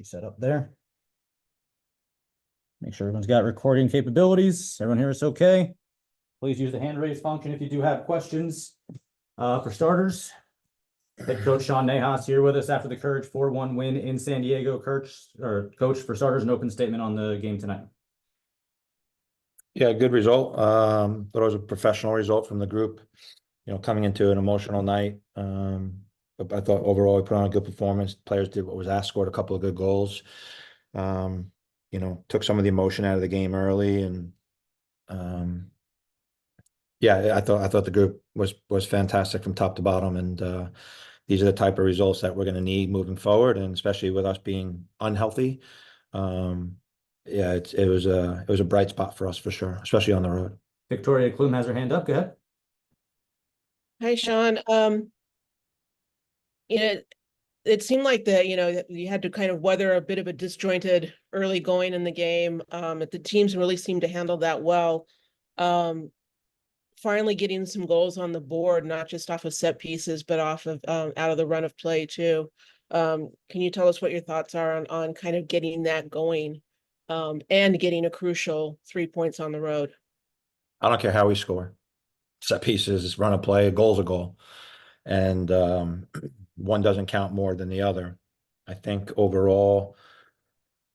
set up there. Make sure everyone's got recording capabilities. Everyone here is okay. Please use the hand raise function if you do have questions. For starters, head coach Sean Nahas here with us after the Courage 4-1 win in San Diego. Coach, for starters, an open statement on the game tonight. Yeah, good result. Thought it was a professional result from the group, coming into an emotional night. But I thought overall we put on a good performance. Players did what was asked, scored a couple of good goals. Took some of the emotion out of the game early, and yeah, I thought the group was fantastic from top to bottom, and these are the type of results that we're going to need moving forward, and especially with us being unhealthy. Yeah, it was a bright spot for us for sure, especially on the road. Victoria Klum has her hand up. Go ahead. Hi, Sean. It seemed like that, you had to kind of weather a bit of a disjointed early going in the game. The teams really seemed to handle that well. Finally getting some goals on the board, not just off of set pieces, but off of out of the run of play too. Can you tell us what your thoughts are on kind of getting that going, and getting a crucial 3 points on the road? I don't care how we score. Set pieces, run a play, a goal's a goal. And one doesn't count more than the other. I think overall,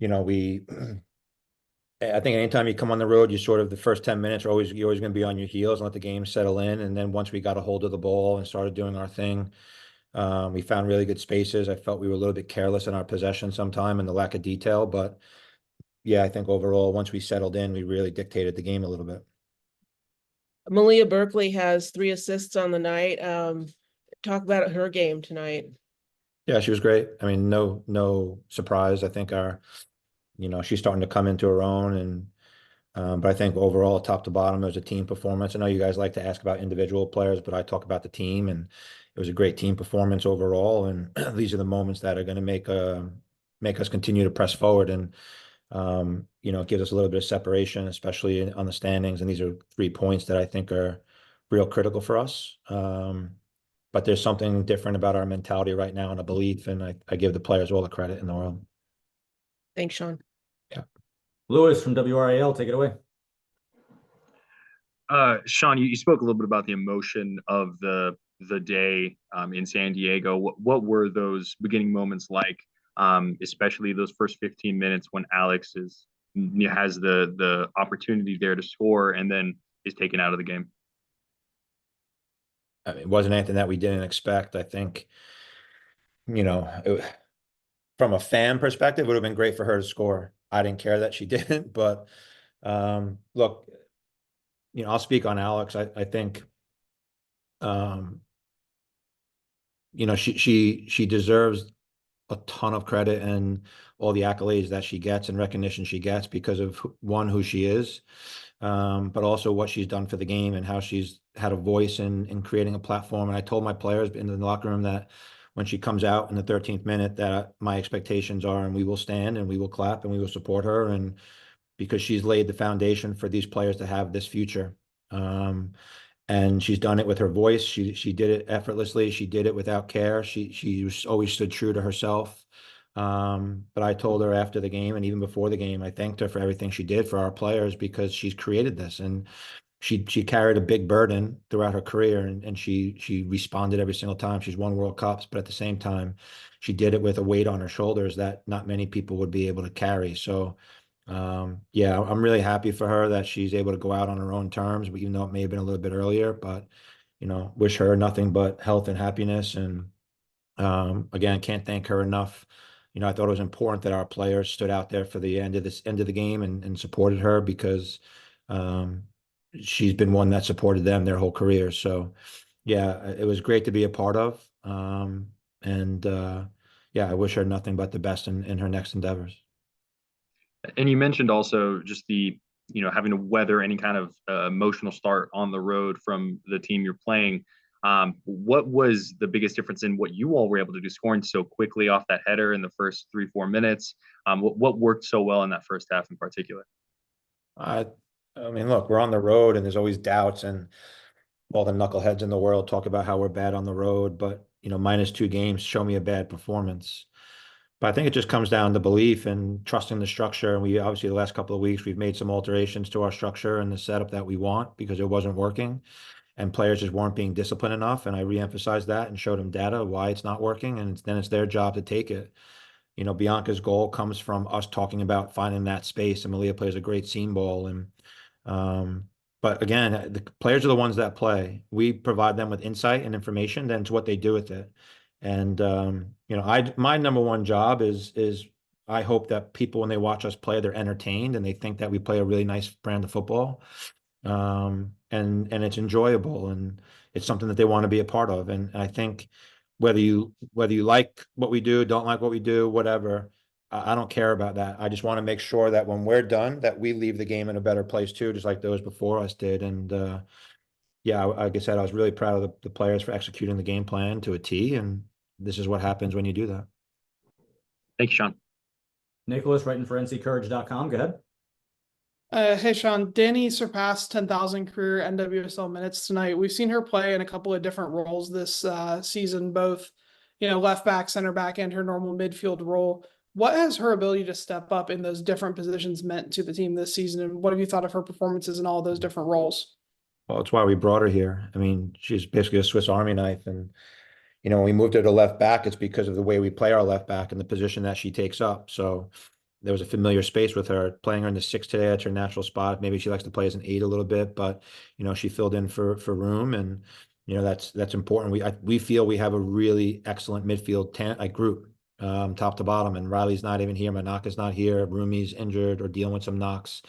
I think anytime you come on the road, you sort of the first 10 minutes you're always going to be on your heels and let the game settle in. And then once we got a hold of the ball and started doing our thing, we found really good spaces. I felt we were a little bit careless in our possession sometime and the lack of detail. But yeah, I think overall, once we settled in, we really dictated the game a little bit. Malia Berkeley has 3 assists on the night. Talk about her game tonight. Yeah, she was great. I mean, no surprise. I think she's starting to come into her own, and but I think overall, top to bottom, it was a team performance. I know you guys like to ask about individual players, but I talk about the team, and it was a great team performance overall. And these are the moments that are going to make us continue to press forward, and it gives us a little bit of separation, especially on the standings. And these are 3 points that I think are real critical for us. But there's something different about our mentality right now and a belief, and I give the players all the credit in the world. Thanks, Sean. Yeah. Lewis from WRAL, take it away. Sean, you spoke a little bit about the emotion of the day in San Diego. What were those beginning moments like, especially those first 15 minutes when Alex has the opportunity there to score and then is taken out of the game? I mean, it wasn't anything that we didn't expect. I think, from a fan perspective, it would have been great for her to score. I didn't care that she didn't, but look, I'll speak on Alex. I think, she deserves a ton of credit and all the accolades that she gets and recognition she gets because of who she is, but also what she's done for the game and how she's had a voice in creating a platform. And I told my players in the locker room that when she comes out in the 13th minute, that my expectations are, and we will stand and we will clap and we will support her. And because she's laid the foundation for these players to have this future. And she's done it with her voice. She did it effortlessly. She did it without care. She always stood true to herself. But I told her after the game and even before the game, I thanked her for everything she did for our players because she's created this, and she carried a big burden throughout her career, and she responded every single time. She's won World Cups, but at the same time, she did it with a weight on her shoulders that not many people would be able to carry. So yeah, I'm really happy for her that she's able to go out on her own terms, but even though it may have been a little bit earlier, but wish her nothing but health and happiness. And again, can't thank her enough. I thought it was important that our players stood out there for the end of the game and supported her because she's been one that supported them their whole career. So yeah, it was great to be a part of. And yeah, I wish her nothing but the best in her next endeavors. And you mentioned also just the, having to weather any kind of emotional start on the road from the team you're playing. What was the biggest difference in what you all were able to do, scoring so quickly off that header in the first 3-4 minutes? What worked so well in that first half in particular? I mean, look, we're on the road and there's always doubts, and all the knuckleheads in the world talk about how we're bad on the road, but -2 games show me a bad performance. But I think it just comes down to belief and trusting the structure. And we obviously the last couple of weeks, we've made some alterations to our structure and the setup that we want because it wasn't working and players just weren't being disciplined enough. And I reemphasized that and showed them data why it's not working. And then it's their job to take it. You know, Bianca's goal comes from us talking about finding that space. And Malia plays a great seam ball. And, but again, the players are the ones that play. We provide them with insight and information, then it's what they do with it. And you know, my number one job is I hope that people, when they watch us play, they're entertained and they think that we play a really nice brand of football. And it's enjoyable and it's something that they want to be a part of. And I think whether you like what we do, don't like what we do, whatever, I don't care about that. I just want to make sure that when we're done, that we leave the game in a better place too, just like those before us did. And yeah, like I said, I was really proud of the players for executing the game plan to a T, and this is what happens when you do that. Thank you, Sean. Nicholas, writing for nccourage.com. Go ahead. Hey, Sean, Danny surpassed 10,000 career NWSL minutes tonight. We've seen her play in a couple of different roles this season, both, left back, center back, and her normal midfield role. What has her ability to step up in those different positions meant to the team this season? And what have you thought of her performances in all those different roles? Well, that's why we brought her here. I mean, she's basically a Swiss Army knife. And, you know, when we moved her to left back, it's because of the way we play our left back and the position that she takes up. So there was a familiar space with her. Playing her in the 6 today, that's her natural spot. Maybe she likes to play as an 8 a little bit, but, you know, she filled in for room. And, you know, that's important. We feel we have a really excellent midfield group, top to bottom. And Riley's not even here. Manaka's not here. Rumi's injured or dealing with some knocks.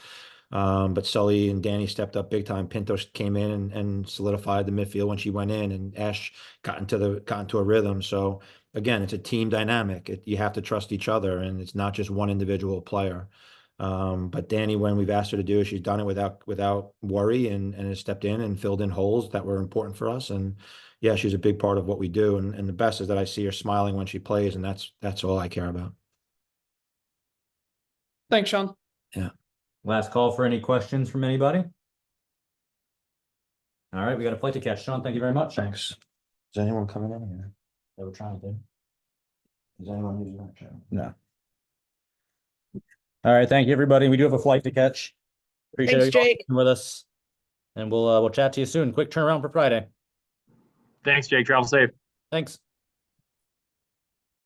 But Sully and Danny stepped up big time. Pinto came in and solidified the midfield when she went in, and Ash got into a rhythm. So again, it's a team dynamic. You have to trust each other, and it's not just one individual player. But Danny, when we've asked her to do it, she's done it without worry and has stepped in and filled in holes that were important for us. And yeah, she's a big part of what we do. And the best is that I see her smiling when she plays, and that's all I care about. Thanks, Sean. Yeah. Last call for any questions from anybody. All right, we got a flight to catch. Sean, thank you very much. Thanks. Is anyone coming in here? They were trying to. Is anyone using that channel? No. All right, thank you, everybody. We do have a flight to catch. Appreciate Thanks, you all Jake. being with us, and we'll chat to you soon. Quick turnaround for Friday. Thanks, Jake. Travel safe. Thanks.